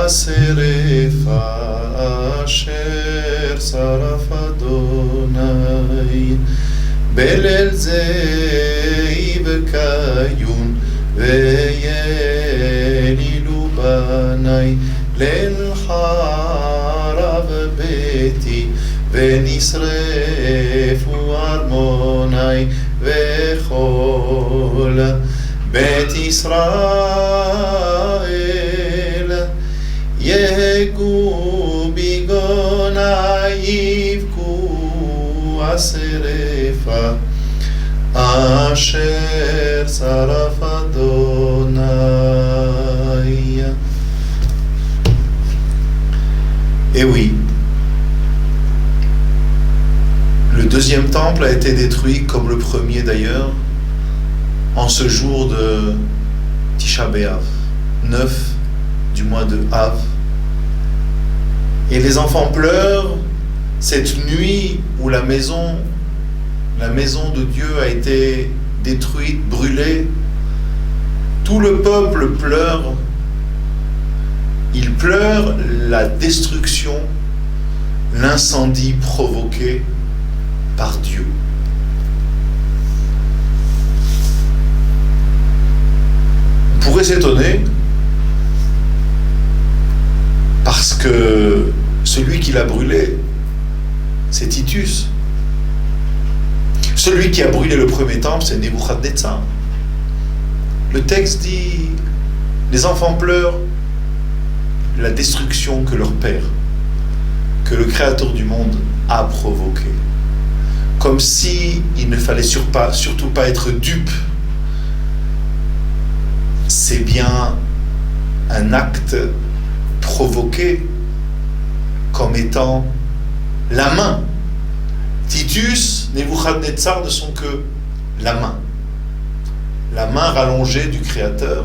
הסרף אשר שרף אדוני בליל זה יבקיון ויילילו בני ליל חרב ביתי ונשרפו ארמוני וכל בית ישראל יהגו ביגונה יבכו השרפה אשר שרף אדוני. Et oui, le deuxième temple a été détruit comme le premier d'ailleurs en ce jour de Tisha B'Av, 9 du mois de Av. Et les enfants pleurent cette nuit où la maison de Dieu a été détruite, brûlée. Tout le peuple pleure. Il pleure la destruction, l'incendie provoqué par Dieu. On pourrait s'étonner parce que celui qui l'a brûlé, c'est Titus. Celui qui a brûlé le premier temple, c'est Nebuchadnezzar. Le texte dit, les enfants pleurent la destruction que leur père, que le créateur du monde a provoqué. Comme si il ne fallait surtout pas être dupe. C'est bien un acte provoqué comme étant la main. Titus, Nebuchadnezzar ne sont que la main rallongée du Créateur.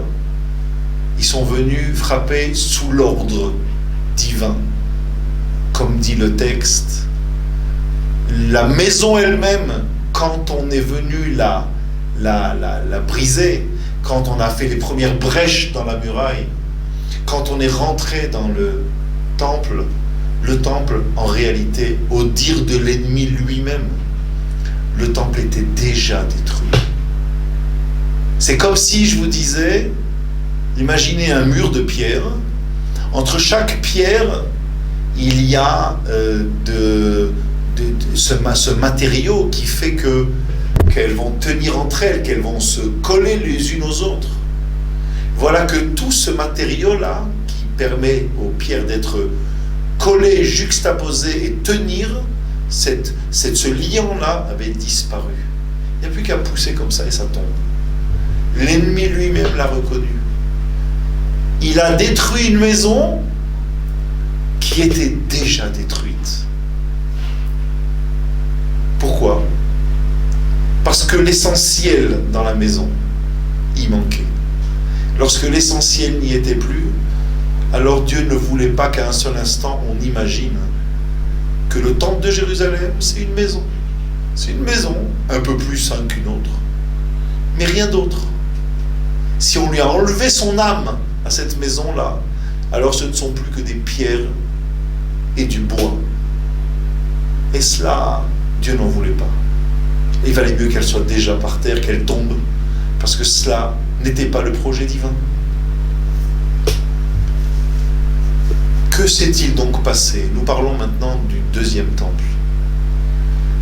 Ils sont venus frapper sous l'ordre divin. Comme dit le texte, la maison elle-même, quand on est venu la briser, quand on a fait les premières brèches dans la muraille, quand on est rentré dans le temple, en réalité, au dire de l'ennemi lui-même, le temple était déjà détruit. C'est comme si je vous disais, imaginez un mur de pierre. Entre chaque pierre, il y a ce matériau qui fait qu'elles vont tenir entre elles, qu'elles vont se coller les unes aux autres. Voilà que tout ce matériau-là, qui permet aux pierres d'être collées, juxtaposées et tenir, ce liant-là avait disparu. Il n'y a plus qu'à pousser comme ça et ça tombe. L'ennemi lui-même l'a reconnu. Il a détruit une maison qui était déjà détruite. Pourquoi ? Parce que l'essentiel dans la maison y manquait. Lorsque l'essentiel n'y était plus, alors Dieu ne voulait pas qu'à un seul instant on imagine que le temple de Jérusalem, c'est une maison. C'est une maison, un peu plus sainte qu'une autre, mais rien d'autre. Si on lui a enlevé son âme à cette maison-là, alors ce ne sont plus que des pierres et du bois. Et cela, Dieu n'en voulait pas. Il valait mieux qu'elle soit déjà par terre, qu'elle tombe, parce que cela n'était pas le projet divin. Que s'est-il donc passé ? Nous parlons maintenant du deuxième temple.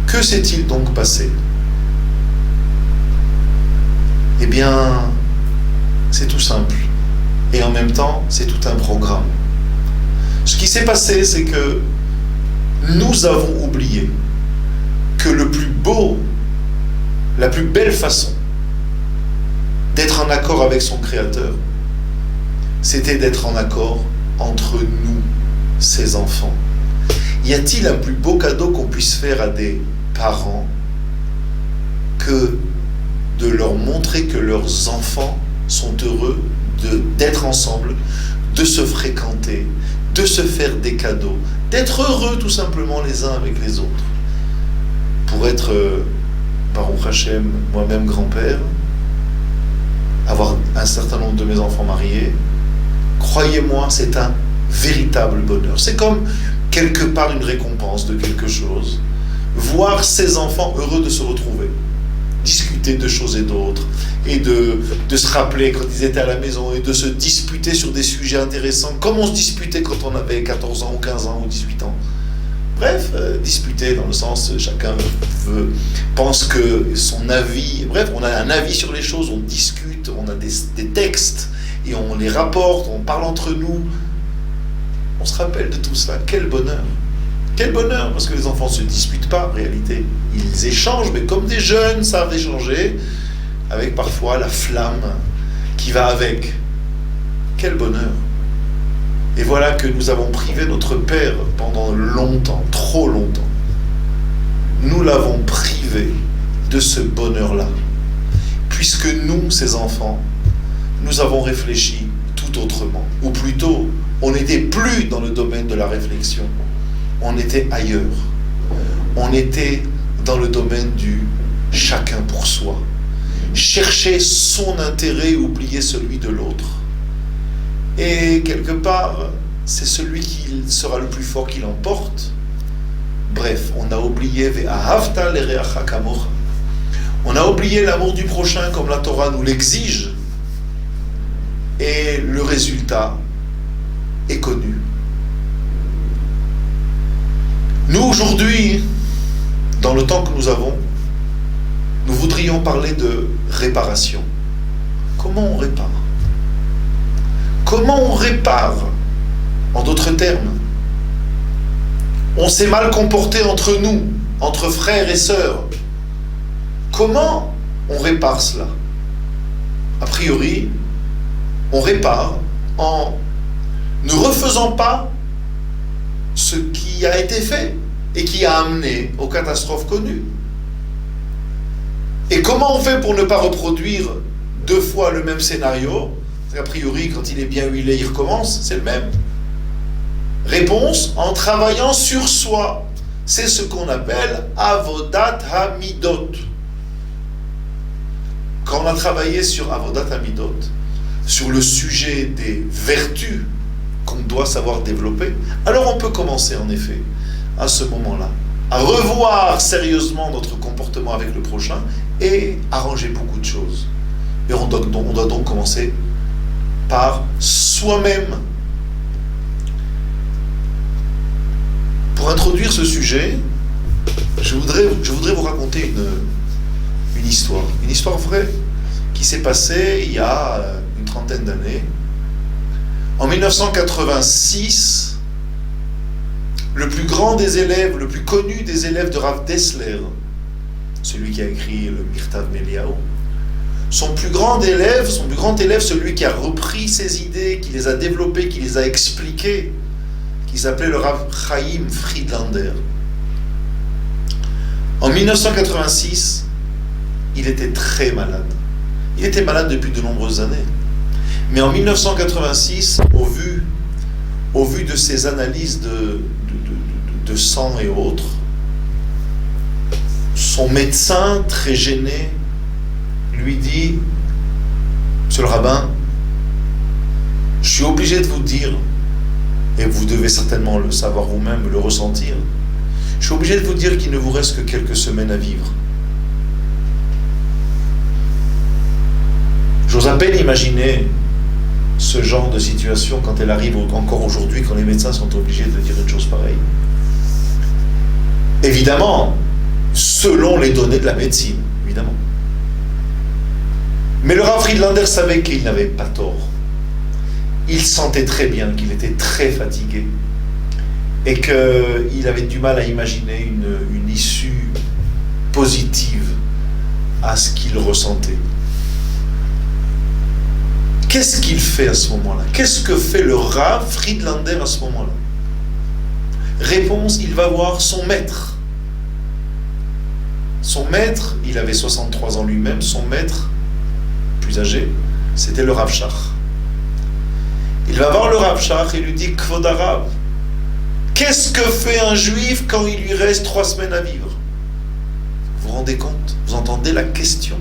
Que s'est-il donc passé ? Eh bien, c'est tout simple. Et en même temps, c'est tout un programme. Ce qui s'est passé, c'est que nous avons oublié que le plus beau, la plus belle façon d'être en accord avec son Créateur, c'était d'être en accord entre nous, ses enfants. Y a-t-il un plus beau cadeau qu'on puisse faire à des parents que de leur montrer que leurs enfants sont heureux d'être ensemble, de se fréquenter, de se faire des cadeaux, d'être heureux tout simplement les uns avec les autres. Pour être, Baruch Hashem, moi-même grand-père, avoir un certain nombre de mes enfants mariés, croyez-moi, c'est un véritable bonheur. C'est comme quelque part une récompense de quelque chose. Voir ses enfants heureux de se retrouver, discuter de choses et d'autres, et de se rappeler quand ils étaient à la maison, et de se disputer sur des sujets intéressants, comme on se disputait quand on avait 14 ans ou 15 ans ou 18 ans. Bref, disputer dans le sens, chacun pense que son avis, bref, on a un avis sur les choses, on discute, on a des textes, et on les rapporte, on parle entre nous. On se rappelle de tout cela. Quel bonheur! Quel bonheur! Parce que les enfants ne se disputent pas en réalité. Ils échangent, mais comme des jeunes savent échanger, avec parfois la flamme qui va avec. Quel bonheur! Et voilà que nous avons privé notre Père pendant longtemps, trop longtemps. Nous l'avons privé de ce bonheur-là. Puisque nous, ses enfants, nous avons réfléchi tout autrement. Ou plutôt, on n'était plus dans le domaine de la réflexion. On était ailleurs. On était dans le domaine du chacun pour soi. Chercher son intérêt, oublier celui de l'autre. Et quelque part, c'est celui qui sera le plus fort qui l'emporte. Bref, on a oublié Ve'ahavta l'ereacha kamocha. On a oublié l'amour du prochain comme la Torah nous l'exige. Et le résultat est connu. Nous, aujourd'hui, dans le temps que nous avons, nous voudrions parler de réparation. Comment on répare? Comment on répare? En d'autres termes, on s'est mal comporté entre nous, entre frères et sœurs. Comment on répare cela? A priori, on répare en ne refaisant pas ce qui a été fait et qui a amené aux catastrophes connues. Et comment on fait pour ne pas reproduire deux fois le même scénario? A priori, quand il est bien huilé, il recommence, c'est le même. Réponse, en travaillant sur soi. C'est ce qu'on appelle Avodat Hamidot. Quand on a travaillé sur Avodat Hamidot, sur le sujet des vertus qu'on doit savoir développer, alors on peut commencer en effet, à ce moment-là, à revoir sérieusement notre comportement avec le prochain et arranger beaucoup de choses. Et on doit donc commencer par soi-même. Pour introduire ce sujet, je voudrais vous raconter une histoire vraie, qui s'est passée il y a une trentaine d'années. En 1986, le plus grand des élèves, le plus connu des élèves de Rav Dessler, celui qui a écrit le Mirtav Meliaou, son plus grand élève, celui qui a repris ses idées, qui les a développées, qui les a expliquées, qui s'appelait le Rav Chaim Friedlander. En 1986, il était très malade. Il était malade depuis de nombreuses années. Mais en 1986, au vu de ses analyses de sang et autres, son médecin, très gêné, lui dit: Monsieur le rabbin, je suis obligé de vous dire, et vous devez certainement le savoir vous-même, le ressentir, je suis obligé de vous dire qu'il ne vous reste que quelques semaines à vivre. J'ose à peine imaginer ce genre de situation quand elle arrive encore aujourd'hui, quand les médecins sont obligés de dire une chose pareille. Évidemment, selon les données de la médecine, évidemment. Mais le Rav Friedlander savait qu'il n'avait pas tort. Il sentait très bien qu'il était très fatigué et qu'il avait du mal à imaginer une issue positive à ce qu'il ressentait. Qu'est-ce qu'il fait à ce moment-là? Qu'est-ce que fait le Rav Friedlander à ce moment-là? Réponse, il va voir son maître. Son maître, il avait 63 ans lui-même, son maître, plus âgé, c'était le Rav Shach. Il va voir le Rav Shach et lui dit: Kvod Harav, qu'est-ce que fait un juif quand il lui reste 3 semaines à vivre? Vous vous rendez compte? Vous entendez la question?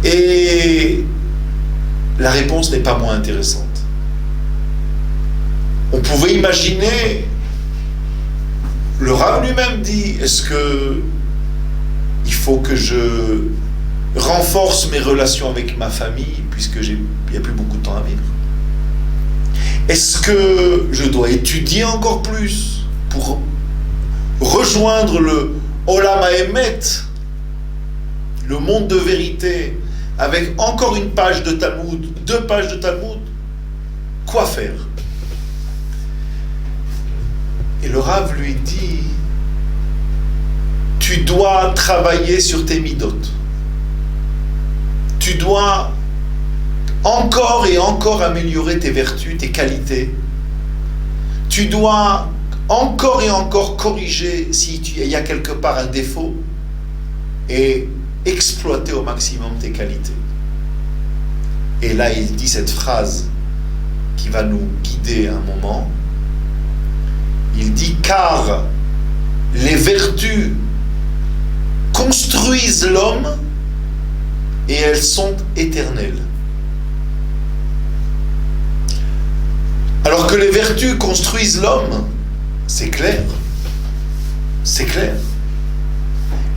Et la réponse n'est pas moins intéressante. On pouvait imaginer, le Rav lui-même dit, est-ce que il faut que je renforce mes relations avec ma famille, puisque il n'y a plus beaucoup de temps à vivre? Est-ce que je dois étudier encore plus pour rejoindre le Olam HaEmet, le monde de vérité, avec encore une page de Talmud, 2 pages de Talmud? Quoi faire? Et le Rav lui dit, tu dois travailler sur tes midot. Tu dois encore et encore améliorer tes vertus, tes qualités. Tu dois encore et encore corriger s'il y a quelque part un défaut et exploiter au maximum tes qualités. Et là, il dit cette phrase qui va nous guider un moment. Il dit, car les vertus construisent l'homme et elles sont éternelles. Alors que les vertus construisent l'homme, c'est clair. C'est clair.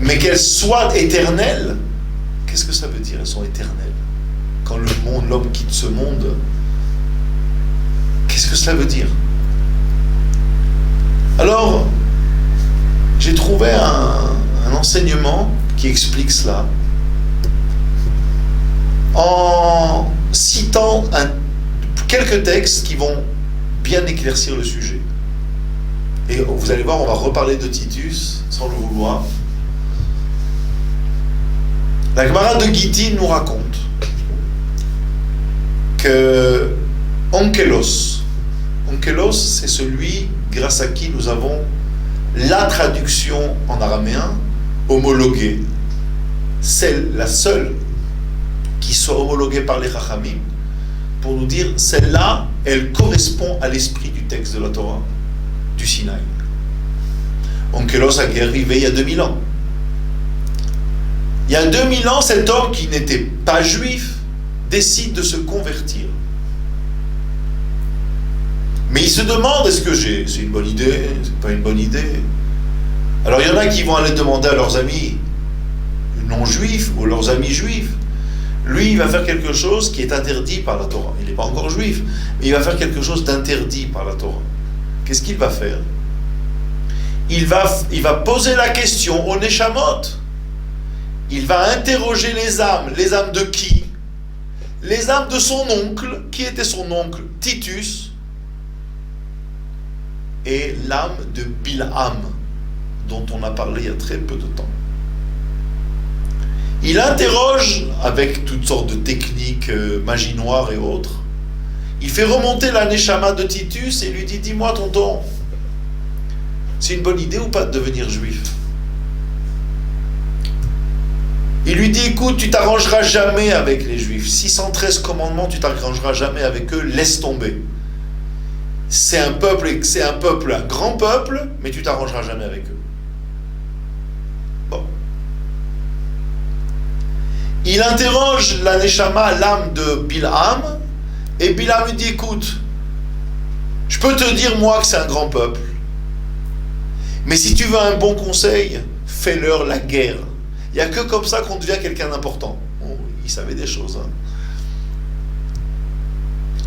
Mais qu'elles soient éternelles, qu'est-ce que ça veut dire, elles sont éternelles? Quand l'homme quitte ce monde, qu'est-ce que cela veut dire? Alors, j'ai trouvé un enseignement qui explique cela en citant quelques textes qui vont bien éclaircir le sujet. Et vous allez voir, on va reparler de Titus sans le vouloir. La Gemara de Gittin nous raconte que Onkelos, c'est celui grâce à qui nous avons la traduction en araméen homologuée, la seule qui soit homologuée par les Chachamim, pour nous dire, celle-là, elle correspond à l'esprit du texte de la Torah, du Sinaï. Onkelos a arrivé il y a 2000 ans. Il y a 2000 ans, cet homme qui n'était pas juif décide de se convertir. Mais il se demande, est-ce que c'est une bonne idée? C'est pas une bonne idée? Alors il y en a qui vont aller demander à leurs amis non-juifs ou leurs amis juifs. Lui, il va faire quelque chose qui est interdit par la Torah. Il n'est pas encore juif, mais il va faire quelque chose d'interdit par la Torah. Qu'est-ce qu'il va faire? Il va poser la question au Neshamot. Il va interroger les âmes. Les âmes de qui? Les âmes de son oncle. Qui était son oncle? Titus. Et l'âme de Bilham, dont on a parlé il y a très peu de temps. Il interroge avec toutes sortes de techniques, magie noire et autres. Il fait remonter la Neshama de Titus et lui dit, dis-moi tonton, c'est une bonne idée ou pas de devenir juif? Il lui dit, écoute, tu t'arrangeras jamais avec les juifs. 613 commandements, tu t'arrangeras jamais avec eux, laisse tomber. C'est un peuple, un grand peuple, mais tu t'arrangeras jamais avec eux. Bon. Il interroge la Neshama, l'âme de Bilham, et Bilham lui dit, écoute, je peux te dire moi que c'est un grand peuple, mais si tu veux un bon conseil, fais-leur la guerre. Il n'y a que comme ça qu'on devient quelqu'un d'important. Bon, il savait des choses. Hein.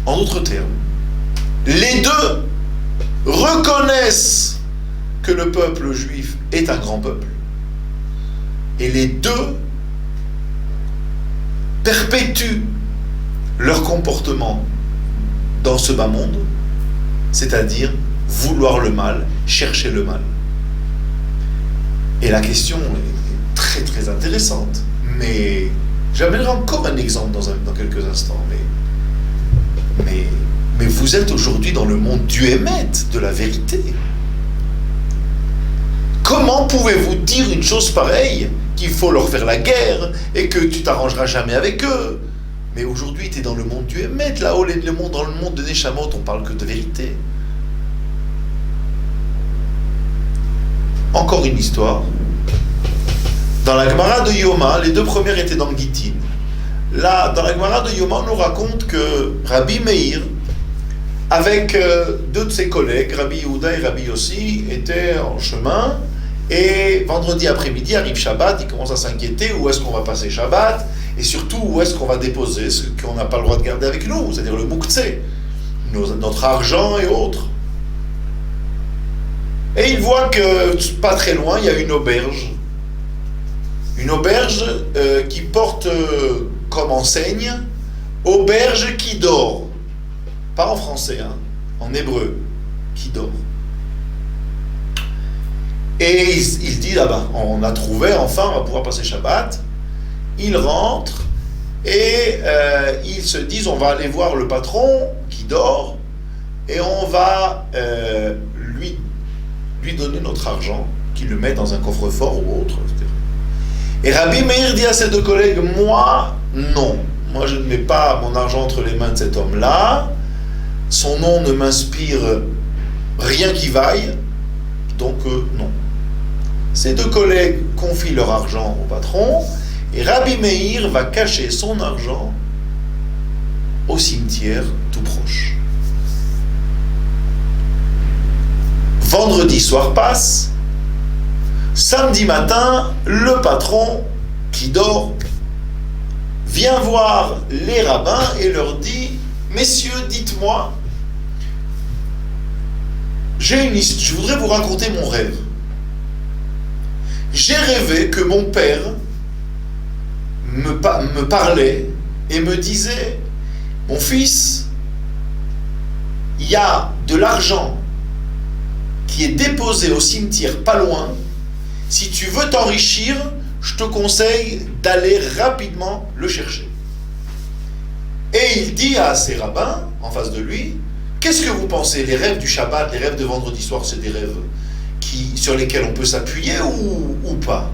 En d'autres termes, les deux reconnaissent que le peuple juif est un grand peuple. Et les deux perpétuent leur comportement dans ce bas monde, c'est-à-dire vouloir le mal, chercher le mal. Et la question est très très intéressante, mais j'amènerai encore un exemple dans quelques instants. Mais vous êtes aujourd'hui dans le monde du Hémet, de la vérité. Comment pouvez-vous dire une chose pareille, qu'il faut leur faire la guerre et que tu t'arrangeras jamais avec eux? Mais aujourd'hui, tu es dans le monde du Hémet, là-haut, dans le monde de Neshamot, on parle que de vérité. Encore une histoire. Dans la Gemara de Yoma, les deux premières étaient dans Gittin. Là, dans la Gemara de Yoma, on nous raconte que Rabbi Meir, avec deux de ses collègues, Rabbi Yehuda et Rabbi Yossi, étaient en chemin, et vendredi après-midi arrive Shabbat, ils commencent à s'inquiéter, où est-ce qu'on va passer Shabbat, et surtout où est-ce qu'on va déposer ce qu'on n'a pas le droit de garder avec nous, c'est-à-dire le mouktsé, notre argent et autres. Et ils voient que, pas très loin, il y a une auberge qui porte comme enseigne « auberge qui dort ». Pas en français, hein, en hébreu, qui dort. Et il dit là-bas, on a trouvé, enfin, on va pouvoir passer Shabbat. Ils rentrent et ils se disent, on va aller voir le patron qui dort et on va lui donner notre argent, qu'il le met dans un coffre-fort ou autre, etc. Et Rabbi Meir dit à ses deux collègues, moi, non. Moi, je ne mets pas mon argent entre les mains de cet homme-là. Son nom ne m'inspire rien qui vaille, donc non. Ces deux collègues confient leur argent au patron, et Rabbi Meir va cacher son argent au cimetière tout proche. Vendredi soir passe, samedi matin, le patron qui dort vient voir les rabbins et leur dit, messieurs, dites-moi, je voudrais vous raconter mon rêve. J'ai rêvé que mon père me parlait et me disait, mon fils, il y a de l'argent qui est déposé au cimetière pas loin. Si tu veux t'enrichir, je te conseille d'aller rapidement le chercher. Et il dit à ses rabbins, en face de lui, qu'est-ce que vous pensez? Les rêves du Shabbat, les rêves de vendredi soir, c'est des rêves sur lesquels on peut s'appuyer ou pas?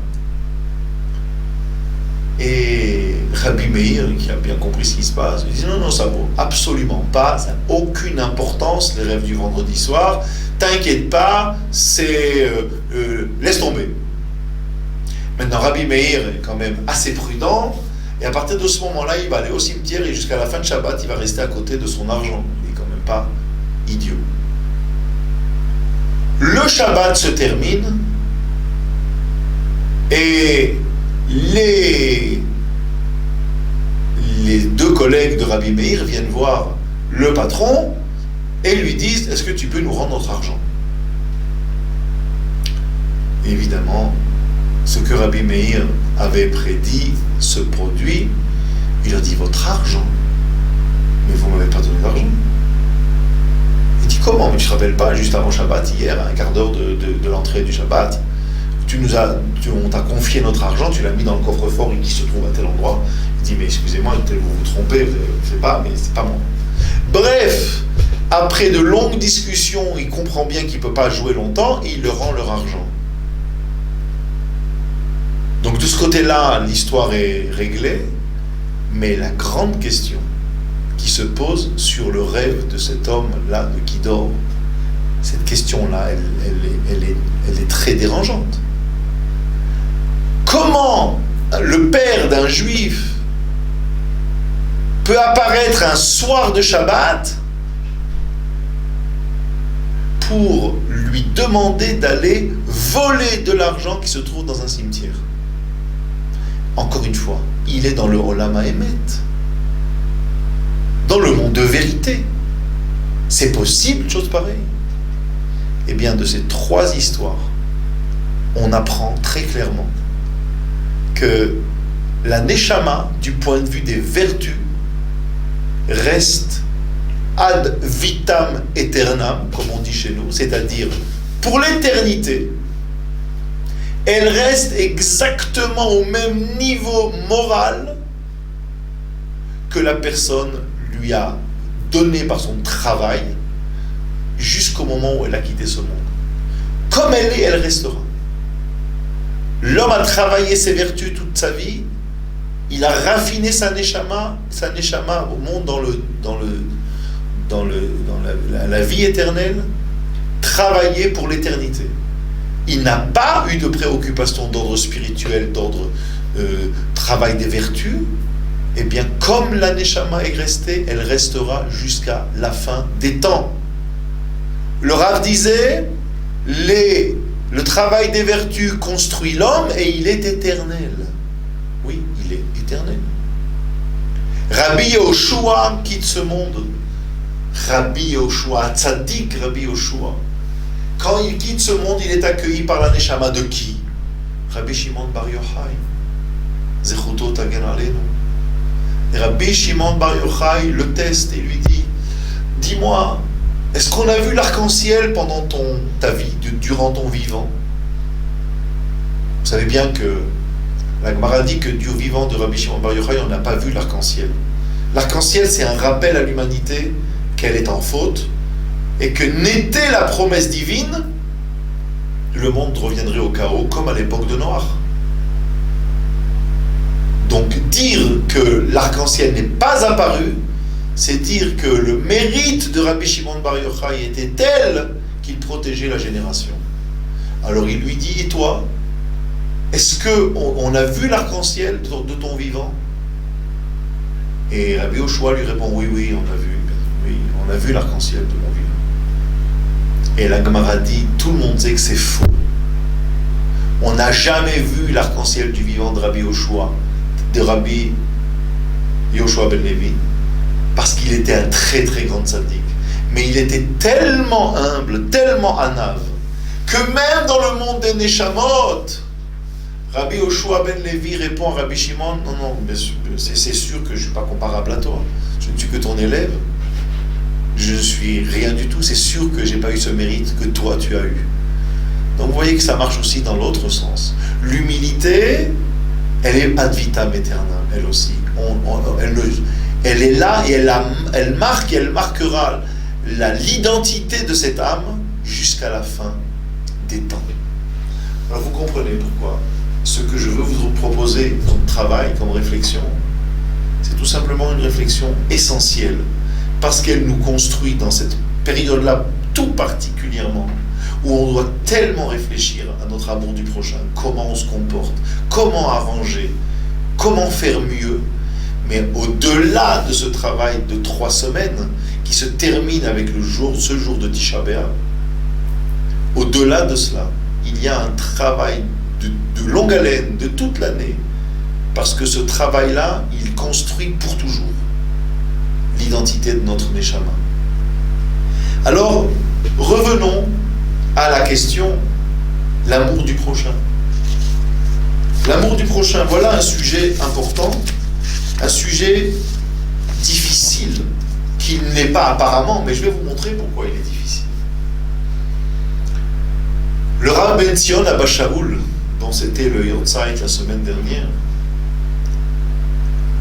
Et Rabbi Meir, qui a bien compris ce qui se passe, il dit non, ça vaut absolument pas, ça n'a aucune importance, les rêves du vendredi soir, t'inquiète pas, c'est... laisse tomber. Maintenant, Rabbi Meir est quand même assez prudent, et à partir de ce moment-là, il va aller au cimetière, et jusqu'à la fin de Shabbat, il va rester à côté de son argent. Il n'est quand même pas idiot. Le Shabbat se termine, et les deux collègues de Rabbi Meir viennent voir le patron et lui disent, est-ce que tu peux nous rendre notre argent? Évidemment, ce que Rabbi Meir avait prédit se produit. Il leur dit, votre argent? Mais vous ne m'avez pas donné d'argent. Il dit, comment? Mais tu ne te rappelles pas, juste avant Shabbat, hier, à un quart d'heure de l'entrée du Shabbat, on t'a confié notre argent, tu l'as mis dans le coffre-fort qui se trouve à tel endroit. Il dit, mais excusez-moi, vous vous trompez, je sais pas, mais c'est pas moi. Bref, après de longues discussions, il comprend bien qu'il ne peut pas jouer longtemps et il leur rend leur argent. Donc de ce côté-là, l'histoire est réglée, mais la grande question qui se pose sur le rêve de cet homme-là, de qui dort, cette question-là, elle est très dérangeante. Comment le père d'un juif peut apparaître un soir de Shabbat pour lui demander d'aller voler de l'argent qui se trouve dans un cimetière? Encore une fois, il est dans le Olam HaEmet, dans le monde de vérité. C'est possible une chose pareille? Eh bien, de ces trois histoires, on apprend très clairement que la Neshama, du point de vue des vertus, reste ad vitam aeternam, comme on dit chez nous, c'est-à-dire pour l'éternité. Elle reste exactement au même niveau moral que la personne lui a donné par son travail jusqu'au moment où elle a quitté ce monde. Comme elle est, elle restera. L'homme a travaillé ses vertus toute sa vie, il a raffiné sa neshama au monde dans la vie éternelle, travaillé pour l'éternité. Il n'a pas eu de préoccupation d'ordre spirituel, d'ordre travail des vertus, eh bien, comme la Neshama est restée, elle restera jusqu'à la fin des temps. Le Rav disait, le travail des vertus construit l'homme et il est éternel. Oui, il est éternel. Rabbi Yehoshua quitte ce monde. Rabbi Yehoshua, tzaddik Rabbi Yehoshua. Quand il quitte ce monde, il est accueilli par la Neshama de qui? Rabbi Shimon Bar Yochai. Zechuto tagen aleinu. Et Rabbi Shimon Bar Yochai le teste et lui dit, dis-moi, est-ce qu'on a vu l'arc-en-ciel pendant ta vie, durant ton vivant? Vous savez bien que la Gemara dit que du vivant de Rabbi Shimon Bar Yochai, on n'a pas vu l'arc-en-ciel. L'arc-en-ciel, c'est un rappel à l'humanité qu'elle est en faute et que n'était la promesse divine, le monde reviendrait au chaos comme à l'époque de Noach. Donc dire que l'arc-en-ciel n'est pas apparu, c'est dire que le mérite de Rabbi Shimon Bar Yochai était tel qu'il protégeait la génération. Alors il lui dit, et toi, est-ce qu'on a vu l'arc-en-ciel de ton vivant? Et Rabbi Yehoshua lui répond, oui, on a vu. Oui, on a vu l'arc-en-ciel de mon vivant. Et la Gemara dit, tout le monde sait que c'est faux. On n'a jamais vu l'arc-en-ciel du vivant de Rabbi Yehoshua, de Rabbi Yehoshua ben Levi, parce qu'il était un très très grand tzaddik. Mais il était tellement humble, tellement anav, que même dans le monde des Neshamot, Rabbi Yehoshua ben Levi répond à Rabbi Shimon, non, c'est sûr que je ne suis pas comparable à toi. Je ne suis que ton élève. Je ne suis rien du tout. C'est sûr que je n'ai pas eu ce mérite que toi tu as eu. Donc vous voyez que ça marche aussi dans l'autre sens. L'humilité, elle est ad vitam aeternam, elle aussi. Elle est là et elle marque et elle marquera l'identité de cette âme jusqu'à la fin des temps. Alors vous comprenez pourquoi ce que je veux vous proposer comme travail, comme réflexion, c'est tout simplement une réflexion essentielle, parce qu'elle nous construit dans cette période-là tout particulièrement, où on doit tellement réfléchir à notre amour du prochain, comment on se comporte, comment arranger, comment faire mieux. Mais au-delà de ce travail de 3 semaines, qui se termine avec ce jour de Tisha B'Av, au-delà de cela, il y a un travail de longue haleine, de toute l'année, parce que ce travail-là, il construit pour toujours l'identité de notre Neshama. Alors, revenons à la question, l'amour du prochain. L'amour du prochain, voilà un sujet important, un sujet difficile, qu'il n'est pas apparemment, mais je vais vous montrer pourquoi il est difficile. Le Rav Ben Zion Abba Shaul, dont c'était le Yortzeit la semaine dernière,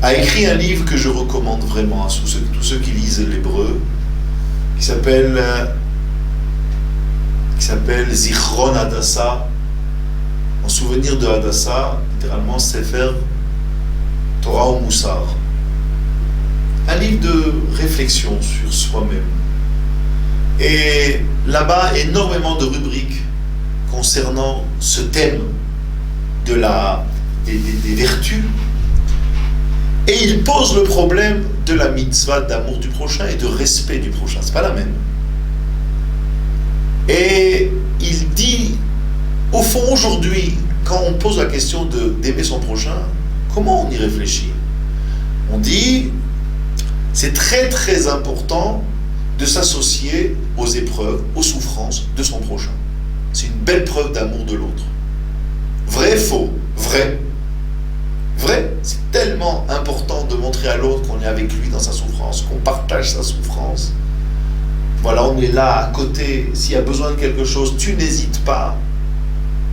a écrit un livre que je recommande vraiment à tous ceux qui lisent l'hébreu, qui s'appelle Zichron Hadassah, en souvenir de Hadassah, littéralement Sefer Torah ou Moussar. Un livre de réflexion sur soi-même. Et là-bas, énormément de rubriques concernant ce thème des vertus. Et il pose le problème de la mitzvah d'amour du prochain et de respect du prochain. C'est pas la même. Et il dit, au fond, aujourd'hui, quand on pose la question d'aimer son prochain, comment on y réfléchit? On dit, c'est très très important de s'associer aux épreuves, aux souffrances de son prochain. C'est une belle preuve d'amour de l'autre. Vrai, faux? Vrai. Vrai, c'est tellement important de montrer à l'autre qu'on est avec lui dans sa souffrance, qu'on partage sa souffrance. Voilà, on est là à côté, s'il y a besoin de quelque chose, tu n'hésites pas.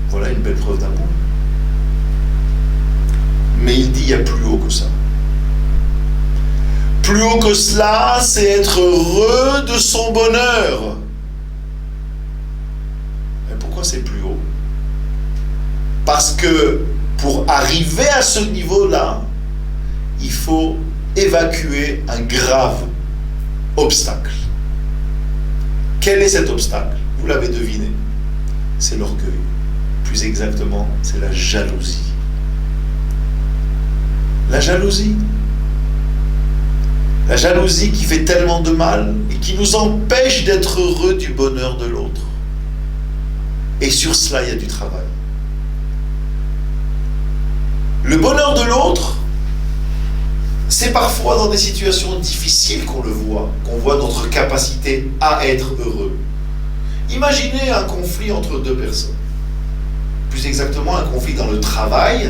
Voilà une belle preuve d'amour. Mais il dit, il y a plus haut que ça. Plus haut que cela, c'est être heureux de son bonheur. Et pourquoi c'est plus haut? Parce que pour arriver à ce niveau-là, il faut évacuer un grave obstacle. Quel est cet obstacle? Vous l'avez deviné. C'est l'orgueil. Plus exactement, c'est la jalousie. La jalousie. La jalousie qui fait tellement de mal et qui nous empêche d'être heureux du bonheur de l'autre. Et sur cela, il y a du travail. Le bonheur de l'autre, c'est parfois dans des situations difficiles qu'on le voit, qu'on voit notre capacité à être heureux. Imaginez un conflit entre deux personnes. Plus exactement, un conflit dans le travail.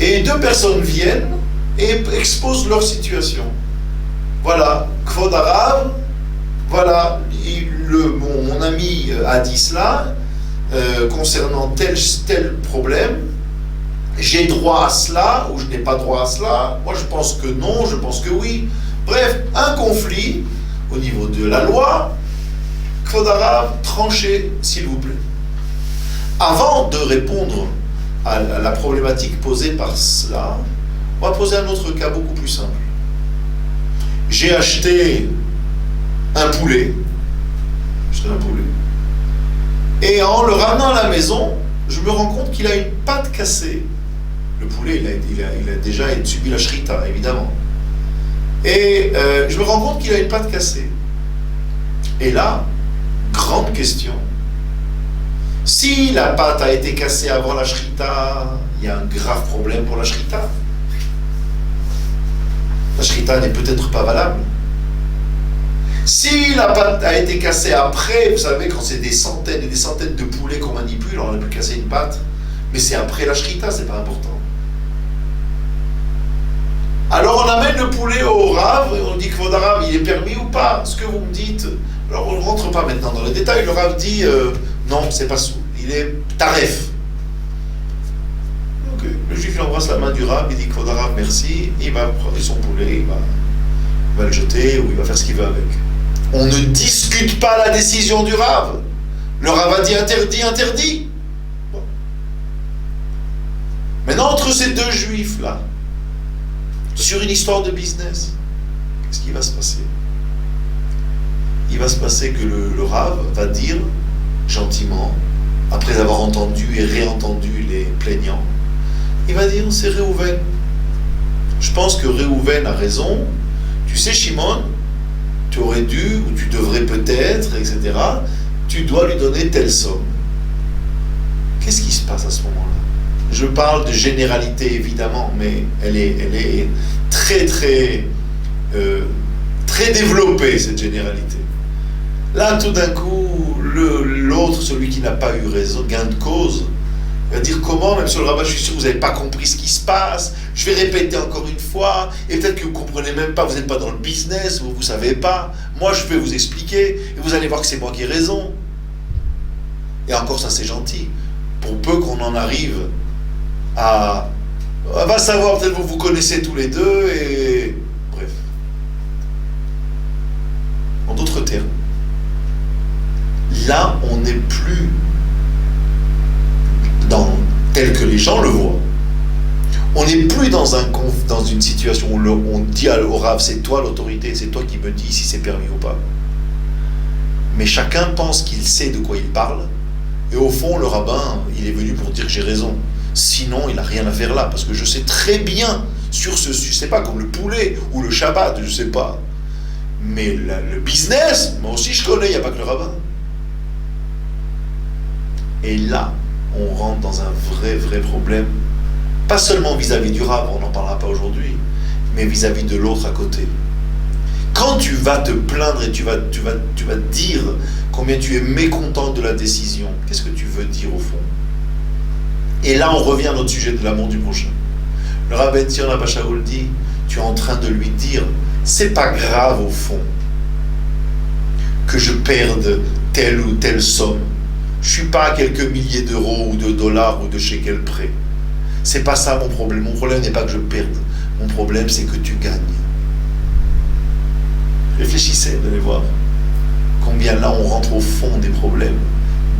Et deux personnes viennent et exposent leur situation. Voilà, Kvod Arav, voilà, mon ami a dit cela, concernant tel problème, j'ai droit à cela, ou je n'ai pas droit à cela, moi je pense que non, je pense que oui. Bref, un conflit au niveau de la loi, Kvod Arav, tranchez, s'il vous plaît. Avant de répondre à la problématique posée par cela, on va poser un autre cas beaucoup plus simple. J'ai acheté un poulet. Et en le ramenant à la maison, je me rends compte qu'il a une patte cassée. Le poulet, il a déjà subi la shrita, évidemment. Et je me rends compte qu'il a une patte cassée. Et là, grande question. Si la pâte a été cassée avant la shrita, il y a un grave problème pour la shrita. La shrita n'est peut-être pas valable. Si la pâte a été cassée après, vous savez, quand c'est des centaines et des centaines de poulets qu'on manipule, on a pu casser une pâte, mais c'est après la shrita, c'est pas important. Alors on amène le poulet au Rav et on dit que Kvod Arav, il est permis ou pas? Ce que vous me dites. Alors on ne rentre pas maintenant dans les détails. Le Rav dit non, c'est pas sous. Il est taref. Okay. Le juif il embrasse la main du Rav, il dit Kvod Arav, merci. Il va prendre son poulet, il va le jeter ou il va faire ce qu'il veut avec. On ne discute pas la décision du Rav. Le Rav a dit interdit. Bon. Maintenant entre ces deux juifs là, sur une histoire de business, qu'est-ce qui va se passer? Il va se passer que le Rav va dire gentiment, après avoir entendu et réentendu les plaignants, il va dire c'est Réhouven. Je pense que Réhouven a raison. Tu sais, Shimon, tu aurais dû, ou tu devrais peut-être, etc., tu dois lui donner telle somme. Qu'est-ce qui se passe à ce moment-là? Je parle de généralité évidemment, mais elle est très développée, cette généralité. Là, tout d'un coup, l'autre, celui qui n'a pas eu raison, gain de cause, va dire comment, même sur le rabbin, je suis sûr que vous n'avez pas compris ce qui se passe, je vais répéter encore une fois, et peut-être que vous ne comprenez même pas, vous n'êtes pas dans le business, vous ne savez pas, moi je vais vous expliquer, et vous allez voir que c'est moi qui ai raison. Et encore ça c'est gentil, pour peu qu'on en arrive à... On va savoir, peut-être vous connaissez tous les deux, et... Bref. En d'autres termes, là, on n'est plus tel que les gens le voient. On n'est plus dans une situation où on dit au Rav, c'est toi l'autorité, c'est toi qui me dis si c'est permis ou pas. Mais chacun pense qu'il sait de quoi il parle, et au fond, le rabbin, il est venu pour dire que j'ai raison. Sinon, il n'a rien à faire là, parce que je sais très bien sur ce sujet, c'est pas comme le poulet ou le Shabbat, je sais pas. Mais le business, moi aussi je connais, il n'y a pas que le rabbin. Et là, on rentre dans un vrai problème, pas seulement vis-à-vis du Rav, on n'en parlera pas aujourd'hui, mais vis-à-vis de l'autre à côté. Quand tu vas te plaindre et tu vas dire combien tu es mécontent de la décision, qu'est-ce que tu veux dire au fond? Et là, on revient à notre sujet de l'amour du prochain. Le Rav Ben Zion Abba Shaul dit, tu es en train de lui dire, c'est pas grave au fond que je perde telle ou telle somme. Je suis pas à quelques milliers d'euros ou de dollars ou de shekels près. C'est pas ça mon problème. Mon problème n'est pas que je perde. Mon problème, c'est que tu gagnes. Réfléchissez, vous allez voir combien là on rentre au fond des problèmes,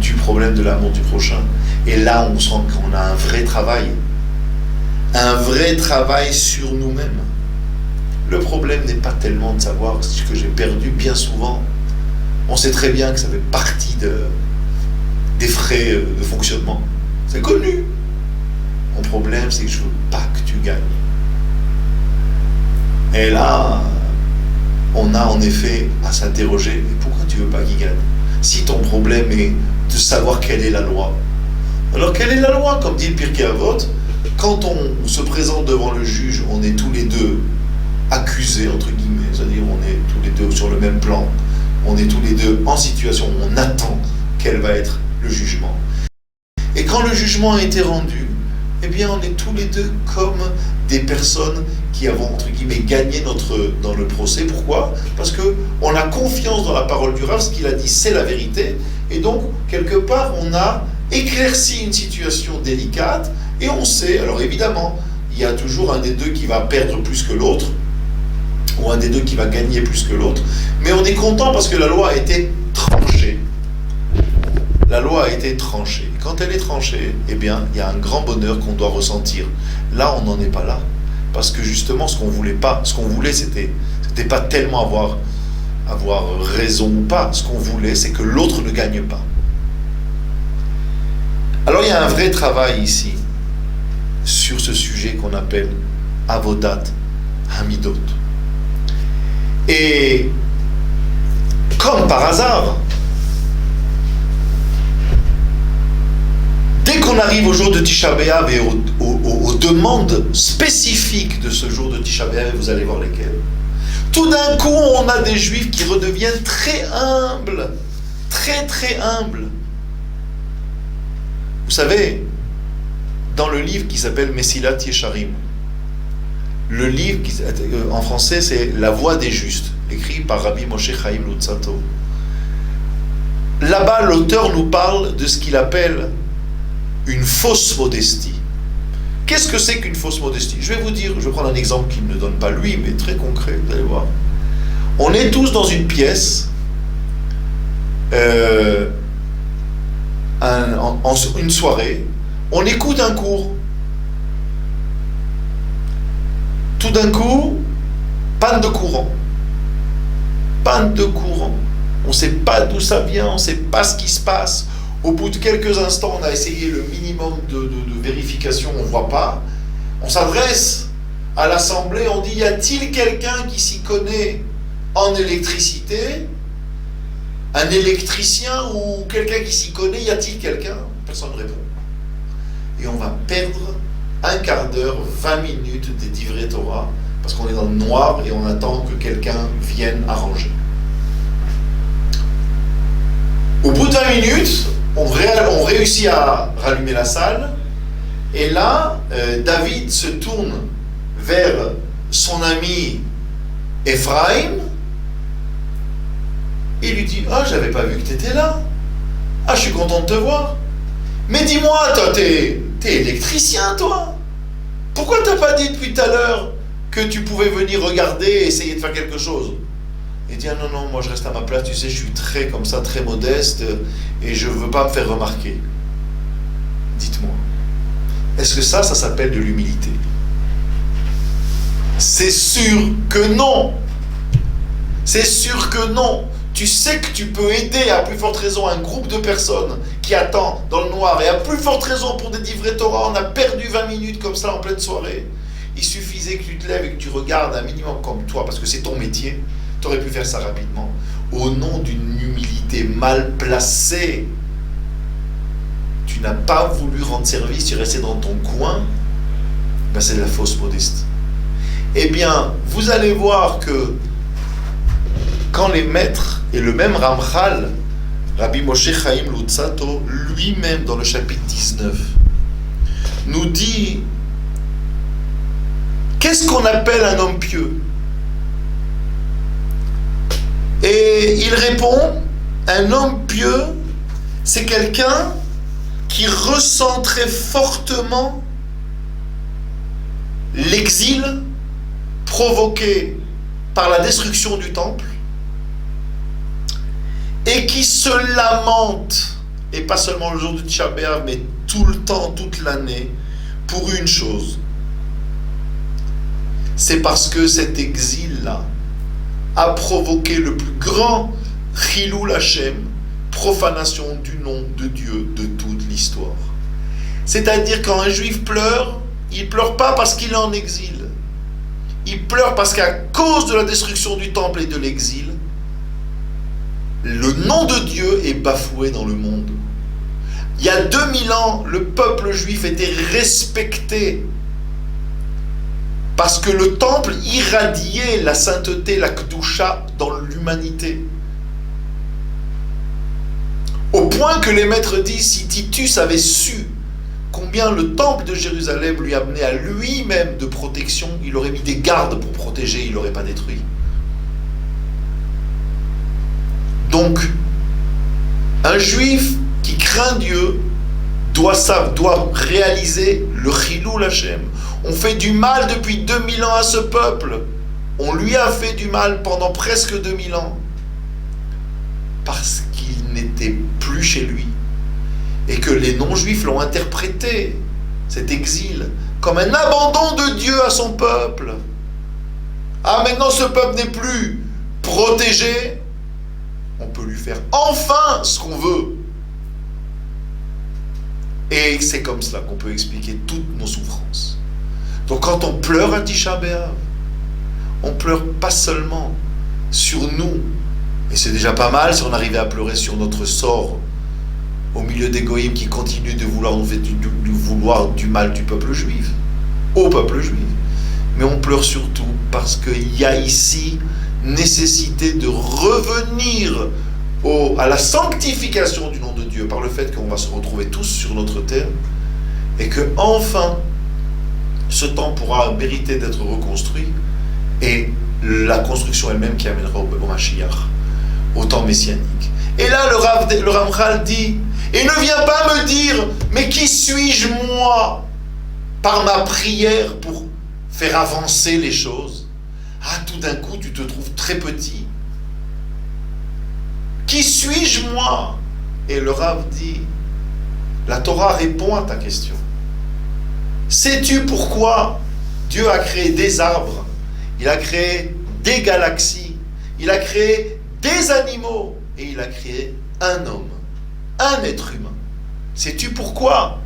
du problème de l'amour du prochain. Et là, on sent qu'on a un vrai travail sur nous-mêmes. Le problème n'est pas tellement de savoir ce que j'ai perdu. Bien souvent, on sait très bien que ça fait partie des frais de fonctionnement. C'est connu. Mon problème, c'est que je veux pas que tu gagnes. Et là, on a en effet à s'interroger, mais pourquoi tu veux pas qu'il gagne? Si ton problème est de savoir quelle est la loi. Alors quelle est la loi? Comme dit le Pirkei Avot, quand on se présente devant le juge, on est tous les deux accusés, entre guillemets, c'est-à-dire on est tous les deux sur le même plan, on est tous les deux en situation où on attend quel va être le jugement. Et quand le jugement a été rendu, eh bien on est tous les deux comme des personnes qui avons, entre guillemets, gagné dans le procès. Pourquoi? Parce qu'on a confiance dans la parole du Rav, ce qu'il a dit c'est la vérité, et donc quelque part on a éclairci une situation délicate, et on sait, alors évidemment, il y a toujours un des deux qui va perdre plus que l'autre, ou un des deux qui va gagner plus que l'autre, mais on est content parce que la loi a été tranchée. La loi a été tranchée. Quand elle est tranchée, eh bien, il y a un grand bonheur qu'on doit ressentir. Là, on n'en est pas là. Parce que justement, ce qu'on voulait, c'était pas tellement avoir raison ou pas. Ce qu'on voulait, c'est que l'autre ne gagne pas. Alors, il y a un vrai travail ici, sur ce sujet qu'on appelle Avodat Hamidot. Et, comme par hasard, dès qu'on arrive au jour de Tisha B'Av et aux demandes spécifiques de ce jour de Tisha B'Av, vous allez voir lesquelles, tout d'un coup, on a des juifs qui redeviennent très humbles, très très humbles. Vous savez, dans le livre qui s'appelle Mesilat Yesharim, le livre en français c'est La Voix des Justes, écrit par Rabbi Moshe Chaim Luzzatto. Là-bas, l'auteur nous parle de ce qu'il appelle une fausse modestie. Qu'est-ce que c'est qu'une fausse modestie? Je vais vous dire, je vais prendre un exemple qu'il ne donne pas lui, mais très concret, vous allez voir. On est tous dans une pièce, une soirée, on écoute un cours. Tout d'un coup, panne de courant. Panne de courant. On ne sait pas d'où ça vient, on ne sait pas ce qui se passe. Au bout de quelques instants, on a essayé le minimum de vérification, on ne voit pas. On s'adresse à l'Assemblée, on dit, y a-t-il quelqu'un qui s'y connaît en électricité? Un électricien ou quelqu'un qui s'y connaît, y a-t-il quelqu'un? Personne ne répond. Et on va perdre un quart d'heure, 20 minutes des divrei Torah, parce qu'on est dans le noir et on attend que quelqu'un vienne arranger. Au bout de 20 minutes, on réussit à rallumer la salle, et là, David se tourne vers son ami Ephraim, et lui dit, ah, j'avais pas vu que tu étais là. Ah, je suis content de te voir. Mais dis-moi, toi, t'es électricien, toi. Pourquoi t'as pas dit depuis tout à l'heure que tu pouvais venir regarder et essayer de faire quelque chose? Il dit, ah non, moi je reste à ma place, tu sais, je suis très comme ça, très modeste, et je veux pas me faire remarquer. Dites-moi, est-ce que ça s'appelle de l'humilité? C'est sûr que non. C'est sûr que non. Tu sais que tu peux aider, à plus forte raison, un groupe de personnes qui attend dans le noir, et à plus forte raison pour des divrei Torah, on a perdu 20 minutes comme ça en pleine soirée. Il suffisait que tu te lèves et que tu regardes un minimum comme toi, parce que c'est ton métier, tu aurais pu faire ça rapidement. Au nom d'une humilité mal placée, tu n'as pas voulu rendre service, tu es resté dans ton coin, ben c'est de la fausse modestie. Eh bien, vous allez voir que quand les maîtres, et le même Ramchal, Rabbi Moshe Chaim Luzzatto, lui-même dans le chapitre 19, nous dit, qu'est-ce qu'on appelle un homme pieux? Et il répond, un homme pieux, c'est quelqu'un qui ressent très fortement l'exil provoqué par la destruction du temple, et qui se lamente, et pas seulement le jour du Tisha B'Av, mais tout le temps, toute l'année, pour une chose. C'est parce que cet exil-là a provoqué le plus grand Chilul Hashem, profanation du nom de Dieu de toute l'histoire. C'est-à-dire quand un juif pleure, il pleure pas parce qu'il est en exil. il pleure parce qu'à cause de la destruction du temple et de l'exil, le nom de Dieu est bafoué dans le monde. Il y a 2000 ans, le peuple juif était respecté parce que le temple irradiait la sainteté, la Kedusha dans l'humanité. Au point que les maîtres disent, si Titus avait su combien le temple de Jérusalem lui amenait à lui-même de protection, il aurait mis des gardes pour protéger, il n'aurait pas détruit. Donc, un juif qui craint Dieu doit réaliser le Chilul Hashem. On fait du mal depuis 2000 ans à ce peuple. On lui a fait du mal pendant presque 2000 ans. Parce qu'il n'était plus chez lui. Et que les non-juifs l'ont interprété, cet exil, comme un abandon de Dieu à son peuple. Ah, maintenant ce peuple n'est plus protégé. On peut lui faire enfin ce qu'on veut. Et c'est comme cela qu'on peut expliquer toutes nos souffrances. Donc quand on pleure à Tisha B'Av, on pleure pas seulement sur nous, et c'est déjà pas mal si on arrivait à pleurer sur notre sort au milieu des goïms qui continuent de vouloir nous faire vouloir du mal du peuple juif, au peuple juif. Mais on pleure surtout parce qu'il y a ici nécessité de revenir à la sanctification du nom de Dieu par le fait qu'on va se retrouver tous sur notre terre et que enfin ce temps pourra mériter d'être reconstruit et la construction elle-même qui amènera au Mashiach, au temps messianique. Et là le Ramchal dit, et ne viens pas me dire mais qui suis-je moi par ma prière pour faire avancer les choses. Ah, tout d'un coup tu te trouves très petit. Qui suis-je moi? Et le Rav dit, la Torah répond à ta question. Sais-tu pourquoi Dieu a créé des arbres, il a créé des galaxies, il a créé des animaux et il a créé un homme, un être humain? Sais-tu pourquoi?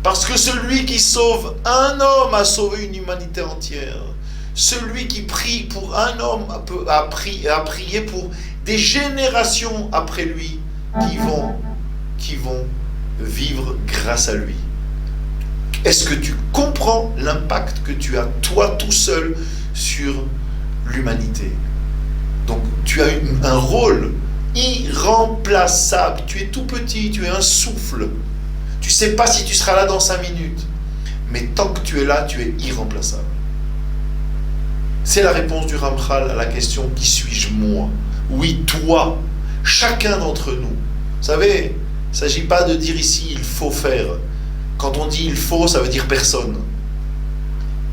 Parce que celui qui sauve un homme a sauvé une humanité entière. Celui qui prie pour un homme a prié pour des générations après lui qui vont vivre grâce à lui. Est-ce que tu comprends l'impact que tu as toi tout seul sur l'humanité? Donc tu as un rôle irremplaçable. Tu es tout petit, tu es un souffle. Tu ne sais pas si tu seras là dans 5 minutes. Mais tant que tu es là, tu es irremplaçable. C'est la réponse du Ramchal à la question « Qui suis-je moi ?» Oui, toi, chacun d'entre nous. Vous savez, il ne s'agit pas de dire ici « il faut faire ». Quand on dit « il faut », ça veut dire personne.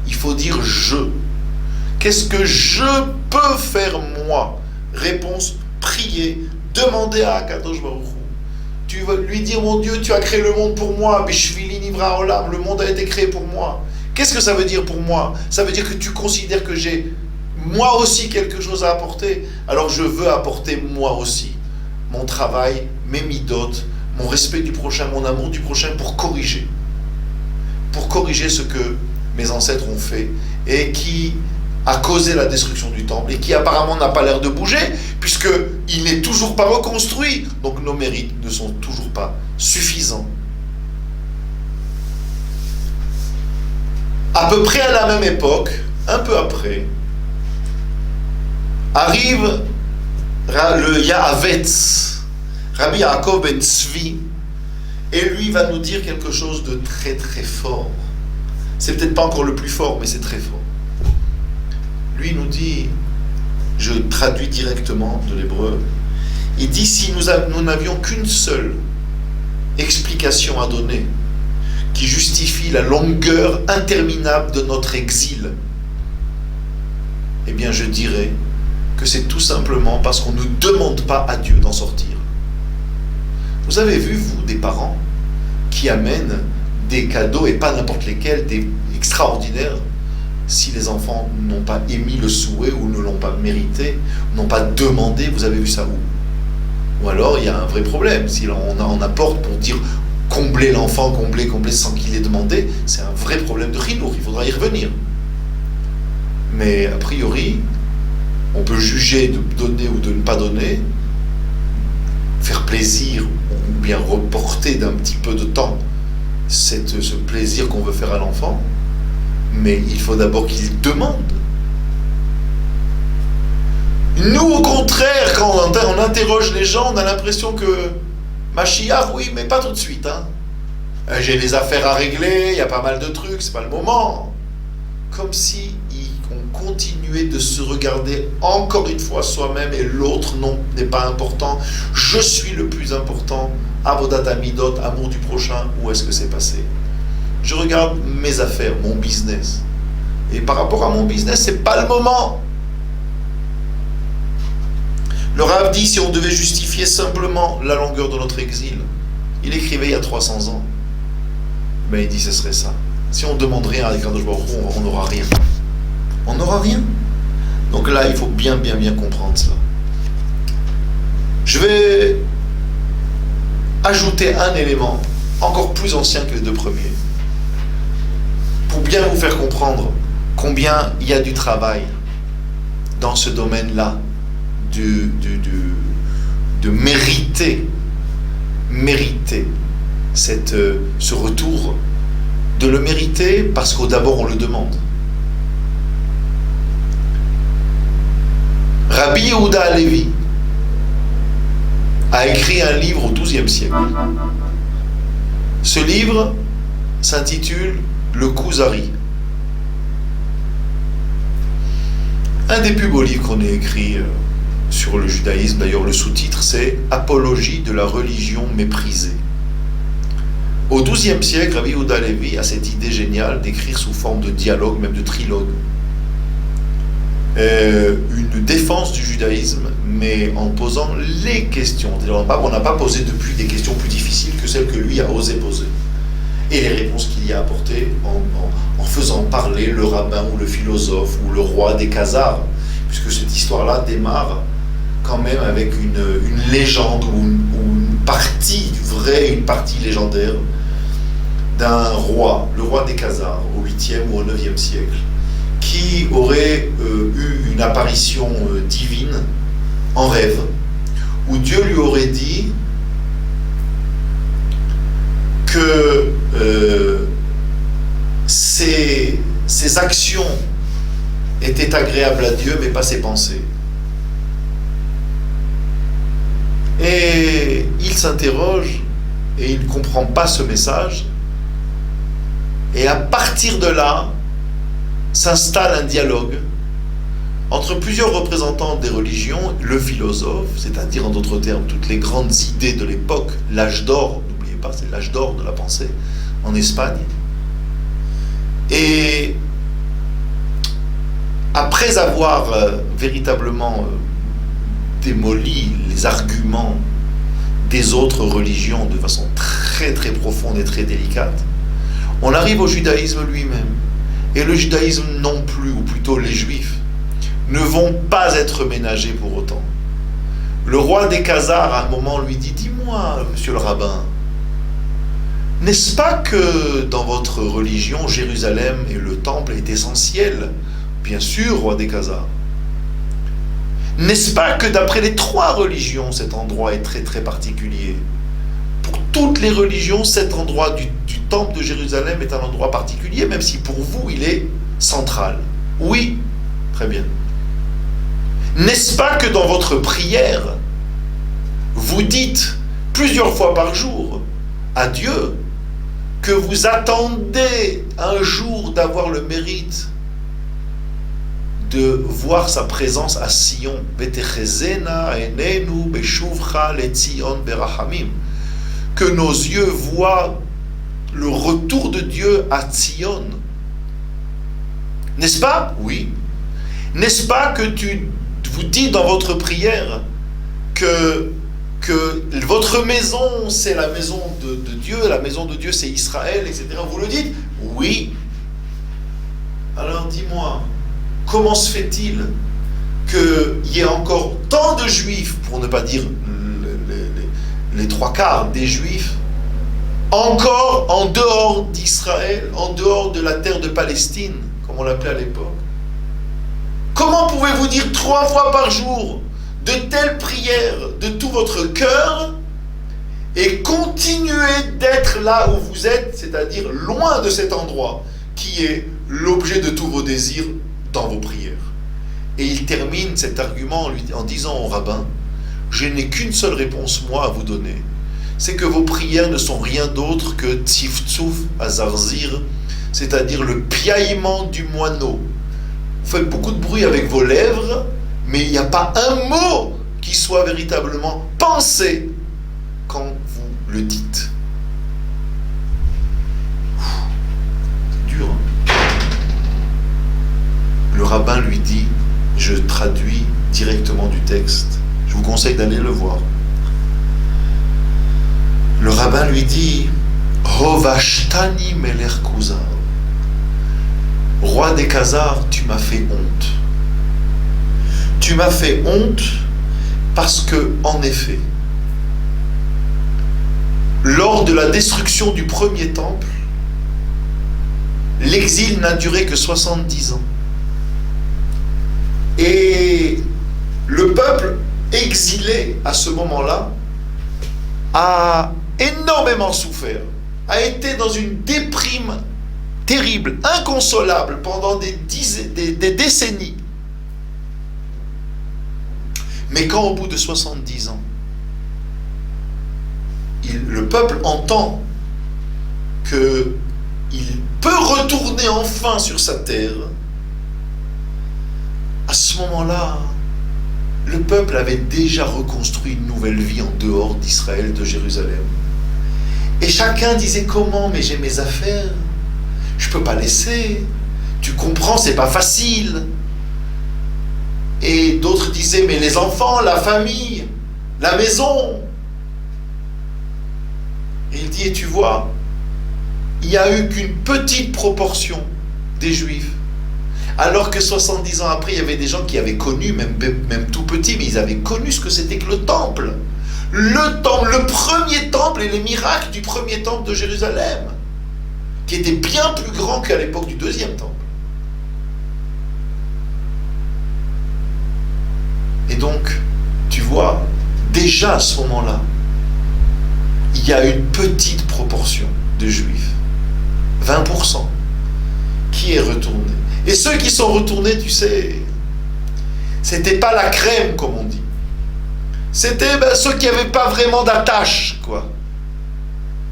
Il faut dire « je ». Qu'est-ce que je peux faire moi? Réponse, prier, demander à Akadosh Baruch Hu. Tu vas lui dire « mon Dieu, tu as créé le monde pour moi, Bishvili Nivra Olam, le monde a été créé pour moi ». Qu'est-ce que ça veut dire pour moi? Ça veut dire que tu considères que j'ai moi aussi quelque chose à apporter. Alors je veux apporter moi aussi mon travail, mes midotes, mon respect du prochain, mon amour du prochain pour corriger. Pour corriger ce que mes ancêtres ont fait et qui a causé la destruction du temple et qui apparemment n'a pas l'air de bouger puisqu'il n'est toujours pas reconstruit. Donc nos mérites ne sont toujours pas suffisants. À peu près à la même époque, un peu après, arrive le Yahavetz, Rabbi Yaakov ben Tzvi, et lui va nous dire quelque chose de très très fort. C'est peut-être pas encore le plus fort, mais c'est très fort. Lui nous dit, je traduis directement de l'hébreu, il dit si nous n'avions qu'une seule explication à donner, qui justifie la longueur interminable de notre exil, eh bien je dirais que c'est tout simplement parce qu'on ne demande pas à Dieu d'en sortir. Vous avez vu, vous, des parents qui amènent des cadeaux, et pas n'importe lesquels, des extraordinaires, si les enfants n'ont pas émis le souhait ou ne l'ont pas mérité, n'ont pas demandé, vous avez vu ça où? Ou alors il y a un vrai problème, si on apporte pour dire combler l'enfant, combler sans qu'il ait demandé, c'est un vrai problème de chinour, il faudra y revenir. Mais a priori, on peut juger de donner ou de ne pas donner, faire plaisir ou bien reporter d'un petit peu de temps ce plaisir qu'on veut faire à l'enfant, mais il faut d'abord qu'il demande. Nous, au contraire, quand on interroge les gens, on a l'impression que Mashiach, oui, mais pas tout de suite. Hein. J'ai des affaires à régler, il y a pas mal de trucs, c'est pas le moment. Comme si on continuait de se regarder encore une fois soi-même et l'autre non n'est pas important. Je suis le plus important. Avodat Amidot, amour du prochain, où est-ce que c'est passé? Je regarde mes affaires, mon business. Et par rapport à mon business, c'est pas le moment. Le Rav dit, si on devait justifier simplement la longueur de notre exil, il écrivait il y a 300 ans, ben il dit ce serait ça. Si on ne demande rien à Kadosh Baruch Hu, on n'aura rien. On n'aura rien. Donc là, il faut bien comprendre cela. Je vais ajouter un élément encore plus ancien que les deux premiers, pour bien vous faire comprendre combien il y a du travail dans ce domaine-là, de mériter ce retour, de le mériter parce qu'au d'abord on le demande. Rabbi Yehuda Halevi a écrit un livre au XIIe siècle. Ce livre s'intitule Le Kuzari. Un des plus beaux livres qu'on ait écrit sur le judaïsme. D'ailleurs, le sous-titre, c'est « Apologie de la religion méprisée ». Au XIIe siècle, Rabbi Yehuda Halevi a cette idée géniale d'écrire sous forme de dialogue, même de trilogue, une défense du judaïsme, mais en posant les questions. On n'a pas posé depuis des questions plus difficiles que celles que lui a osé poser. Et les réponses qu'il y a apportées en faisant parler le rabbin ou le philosophe ou le roi des Khazars, puisque cette histoire-là démarre quand même avec une légende ou une partie vraie, une partie légendaire d'un roi, le roi des Khazars, au 8e ou au 9e siècle, qui aurait eu une apparition divine en rêve, où Dieu lui aurait dit que ses actions étaient agréables à Dieu, mais pas ses pensées. Et il s'interroge et il ne comprend pas ce message. Et à partir de là, s'installe un dialogue entre plusieurs représentants des religions, le philosophe, c'est-à-dire en d'autres termes toutes les grandes idées de l'époque, l'âge d'or, n'oubliez pas, c'est l'âge d'or de la pensée en Espagne. Et après avoir véritablement démoli les arguments des autres religions de façon très profonde et très délicate, on arrive au judaïsme lui-même. Et le judaïsme non plus, ou plutôt les juifs, ne vont pas être ménagés pour autant. Le roi des Khazars, à un moment, lui dit « Dis-moi, monsieur le rabbin, n'est-ce pas que dans votre religion, Jérusalem et le temple est essentiel? Bien sûr, roi des Khazars. N'est-ce pas que d'après les trois religions, cet endroit est très particulier? Pour toutes les religions, cet endroit du temple de Jérusalem est un endroit particulier, même si pour vous, il est central. Oui, très bien. N'est-ce pas que dans votre prière, vous dites plusieurs fois par jour à Dieu que vous attendez un jour d'avoir le mérite de voir sa présence à Sion, que nos yeux voient le retour de Dieu à Sion. N'est-ce pas? Oui. N'est-ce pas que vous dites dans votre prière que votre maison c'est la maison de Dieu, la maison de Dieu c'est Israël, etc. Vous le dites? Oui. Alors dis-moi, comment se fait-il qu'il y ait encore tant de juifs, pour ne pas dire les trois quarts des juifs, encore en dehors d'Israël, en dehors de la terre de Palestine, comme on l'appelait à l'époque? Comment pouvez-vous dire 3 fois par jour de telles prières de tout votre cœur et continuer d'être là où vous êtes, c'est-à-dire loin de cet endroit qui est l'objet de tous vos désirs dans vos prières? Et il termine cet argument en disant au rabbin, je n'ai qu'une seule réponse, moi, à vous donner. C'est que vos prières ne sont rien d'autre que tziftzuf azarzir, c'est-à-dire le piaillement du moineau. Vous faites beaucoup de bruit avec vos lèvres, mais il n'y a pas un mot qui soit véritablement pensé quand vous le dites. C'est dur, hein? Le rabbin lui dit, je traduis directement du texte, je vous conseille d'aller le voir. Le rabbin lui dit, Hovashtani Melech Kuzar, roi des Khazars, tu m'as fait honte. Tu m'as fait honte parce que, en effet, lors de la destruction du premier temple, l'exil n'a duré que 70 ans. Et le peuple exilé à ce moment-là a énormément souffert, a été dans une déprime terrible, inconsolable pendant des décennies. Mais quand au bout de 70 ans, le peuple entend qu'il peut retourner enfin sur sa terre, à ce moment-là, le peuple avait déjà reconstruit une nouvelle vie en dehors d'Israël, de Jérusalem. Et chacun disait, comment, mais j'ai mes affaires, je ne peux pas laisser, tu comprends, c'est pas facile. Et d'autres disaient, mais les enfants, la famille, la maison. Et il dit, et tu vois, il n'y a eu qu'une petite proportion des Juifs. Alors que 70 ans après, il y avait des gens qui avaient connu, même tout petits, mais ils avaient connu ce que c'était que le temple. Le temple, le premier temple et les miracles du premier temple de Jérusalem, qui était bien plus grand qu'à l'époque du deuxième temple. Et donc, tu vois, déjà à ce moment-là, il y a une petite proportion de Juifs, 20%, qui est retourné. Et ceux qui sont retournés, tu sais, c'était pas la crème, comme on dit. C'était ceux qui n'avaient pas vraiment d'attache, quoi.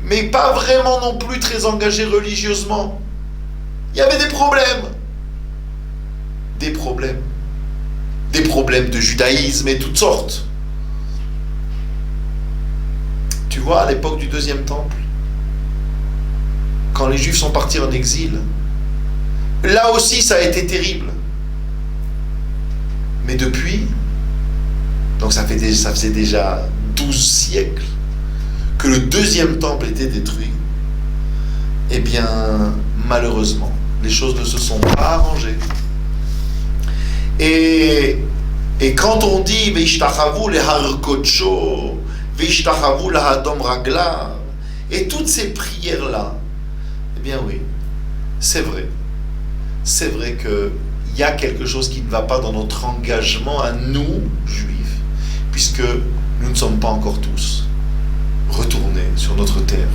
Mais pas vraiment non plus très engagés religieusement. Il y avait des problèmes. Des problèmes. Des problèmes de judaïsme et toutes sortes. Tu vois, à l'époque du deuxième temple, quand les Juifs sont partis en exil, là aussi, ça a été terrible. Mais depuis, donc ça faisait déjà 12 siècles que le deuxième temple était détruit. Eh bien, malheureusement, les choses ne se sont pas arrangées. Et quand on dit « Veishtachavu lehar kodsho, Veishtachavu lahadom ragla » et toutes ces prières-là, eh bien oui, c'est vrai. C'est vrai qu'il y a quelque chose qui ne va pas dans notre engagement à nous, Juifs, puisque nous ne sommes pas encore tous retournés sur notre terre.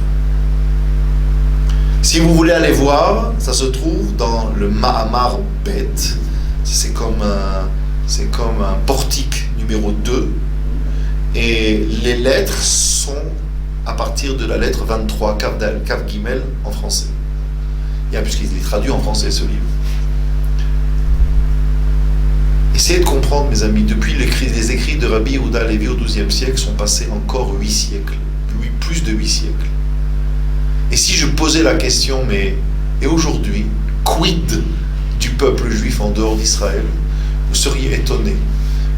Si vous voulez aller voir, ça se trouve dans le Mahamar Bet, c'est comme un portique numéro 2, et les lettres sont à partir de la lettre 23, Kav Gimel en français. Puisqu'il est traduit en français ce livre. Essayez de comprendre, mes amis, depuis les écrits de Rabbi Yehuda Halevi au XIIe siècle sont passés encore 8 siècles, plus de 8 siècles. Et si je posais la question, et aujourd'hui, quid du peuple juif en dehors d'Israël, vous seriez étonné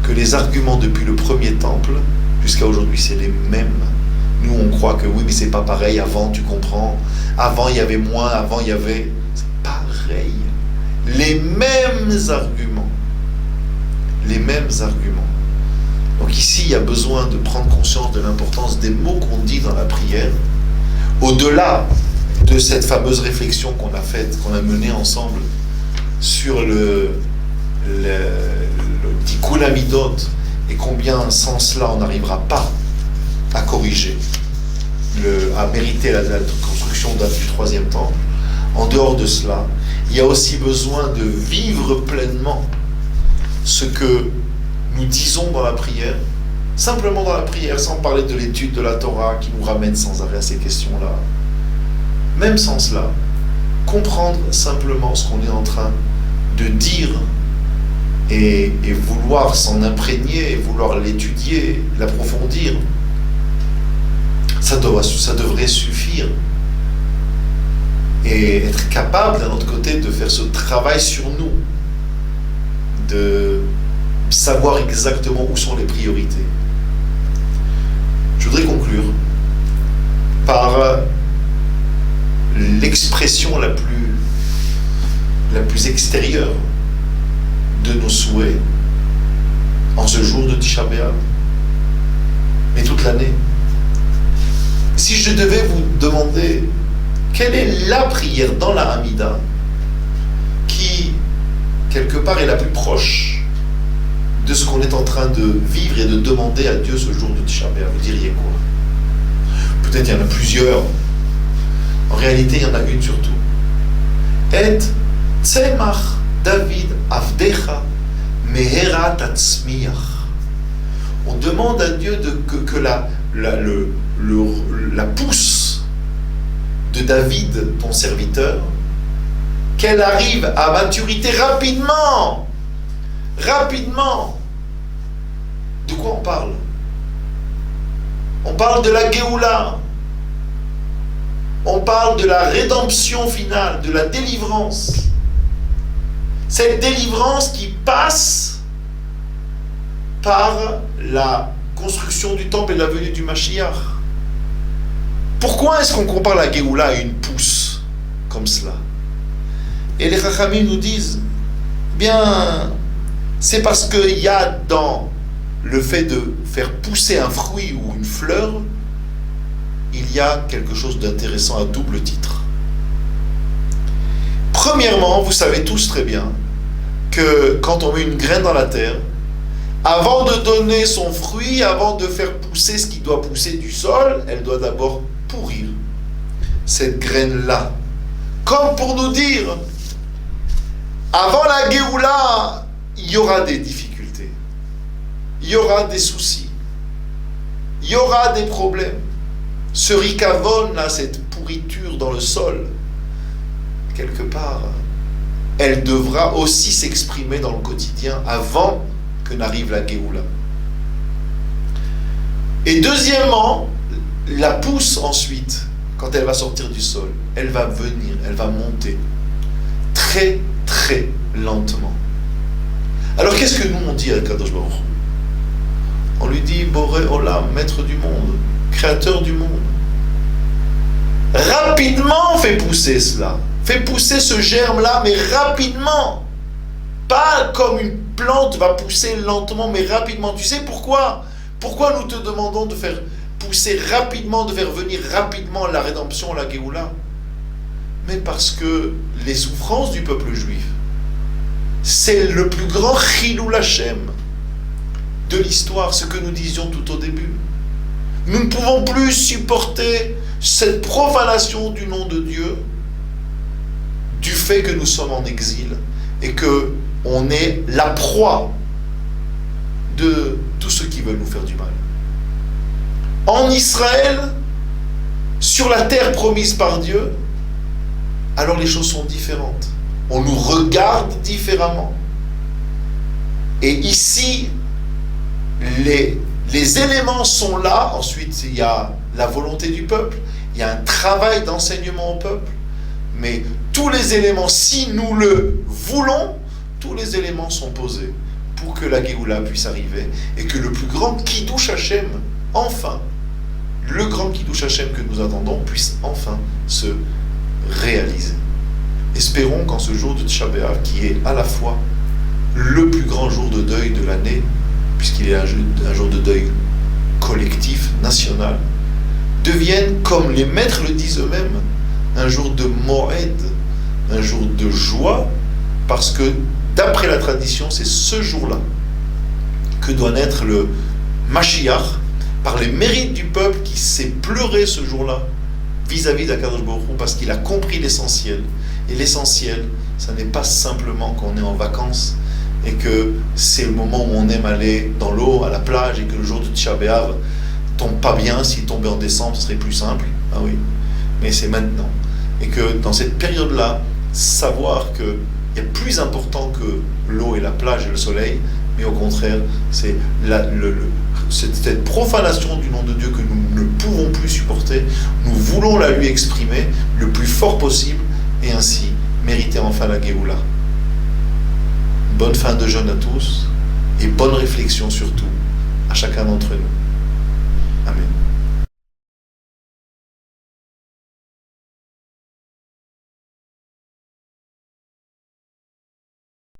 que les arguments depuis le premier temple jusqu'à aujourd'hui, c'est les mêmes. Nous, on croit que oui, mais c'est pas pareil, avant, tu comprends, avant il y avait moins, avant il y avait... C'est pareil. Les mêmes arguments. Les mêmes arguments. Donc ici, il y a besoin de prendre conscience de l'importance des mots qu'on dit dans la prière, au-delà de cette fameuse réflexion qu'on a faite, qu'on a menée ensemble sur le tikkun hamidot, et combien sans cela on n'arrivera pas à corriger, à mériter la construction du troisième temple. En dehors de cela, il y a aussi besoin de vivre pleinement ce que nous disons dans la prière, simplement dans la prière, sans parler de l'étude de la Torah qui nous ramène sans arrêt à ces questions-là. Même sans cela, comprendre simplement ce qu'on est en train de dire et vouloir s'en imprégner, vouloir l'étudier, l'approfondir, ça devrait suffire. Et être capable d'un autre côté de faire ce travail sur nous, de savoir exactement où sont les priorités. Je voudrais conclure par l'expression la plus extérieure de nos souhaits en ce jour de Tisha B'Av, mais toute l'année. Si je devais vous demander quelle est la prière dans la Hamida qui, quelque part, est la plus proche de ce qu'on est en train de vivre et de demander à Dieu ce jour de Tisha B'Av, vous diriez quoi? Peut-être il y en a plusieurs. En réalité, il y en a une surtout. Et tzemach David avdecha mehera tatzmiach. On demande à Dieu que la pousse de David, ton serviteur, qu'elle arrive à maturité rapidement. Rapidement. De quoi on parle? On parle de la Géoula. On parle de la rédemption finale, de la délivrance. Cette délivrance qui passe par la construction du temple et la venue du Mashiach. Pourquoi est-ce qu'on compare la Géoula à une pousse comme cela? Et les Chachamim nous disent, bien, c'est parce qu'il y a dans le fait de faire pousser un fruit ou une fleur, il y a quelque chose d'intéressant à double titre. Premièrement, vous savez tous très bien que quand on met une graine dans la terre, avant de donner son fruit, avant de faire pousser ce qui doit pousser du sol, elle doit d'abord pourrir cette graine-là. Comme pour nous dire, avant la Géoula, il y aura des difficultés, il y aura des soucis, il y aura des problèmes. Ce ricavon, là, cette pourriture dans le sol, quelque part, elle devra aussi s'exprimer dans le quotidien avant que n'arrive la Géoula. Et deuxièmement, la pousse ensuite, quand elle va sortir du sol, elle va venir, elle va monter très très lentement. Alors qu'est-ce que nous on dit à Kadosh Baruch Hu? On lui dit Boré Olam, maître du monde, créateur du monde. Rapidement fais pousser cela. Fais pousser ce germe-là, mais rapidement. Pas comme une plante va pousser lentement, mais rapidement. Tu sais pourquoi? Pourquoi nous te demandons de faire pousser rapidement, de faire venir rapidement la rédemption, la Géoula? Mais parce que les souffrances du peuple juif, c'est le plus grand Chilul Hashem de l'histoire, ce que nous disions tout au début. Nous ne pouvons plus supporter cette profanation du nom de Dieu, du fait que nous sommes en exil et que on est la proie de tous ceux qui veulent nous faire du mal. En Israël, sur la terre promise par Dieu, alors les choses sont différentes. On nous regarde différemment. Et ici, les éléments sont là. Ensuite, il y a la volonté du peuple, il y a un travail d'enseignement au peuple, mais tous les éléments, si nous le voulons, tous les éléments sont posés pour que la Géoula puisse arriver et que le plus grand Kiddush Hashem, enfin, le grand Kiddush Hashem que nous attendons puisse enfin se réaliser. Espérons qu'en ce jour de Tisha B'Av, qui est à la fois le plus grand jour de deuil de l'année, puisqu'il est un jour de deuil collectif, national, devienne, comme les maîtres le disent eux-mêmes, un jour de moed, un jour de joie, parce que d'après la tradition, c'est ce jour-là que doit naître le Mashiach, par les mérites du peuple qui s'est pleuré ce jour-là vis-à-vis d'Akadosh Baruch Hu, parce qu'il a compris l'essentiel. Et l'essentiel, ça n'est pas simplement qu'on est en vacances et que c'est le moment où on aime aller dans l'eau, à la plage, et que le jour de Tisha B'Av tombe pas bien. S'il tombait en décembre, ce serait plus simple. Ah oui, mais c'est maintenant. Et que dans cette période-là, savoir qu'il y a plus important que l'eau et la plage et le soleil, mais au contraire, c'est cette profanation du nom de Dieu que nous ne pouvons plus supporter. Nous voulons la lui exprimer le plus fort possible et ainsi mériter enfin la Géoula. Bonne fin de jeûne à tous et bonne réflexion surtout à chacun d'entre nous.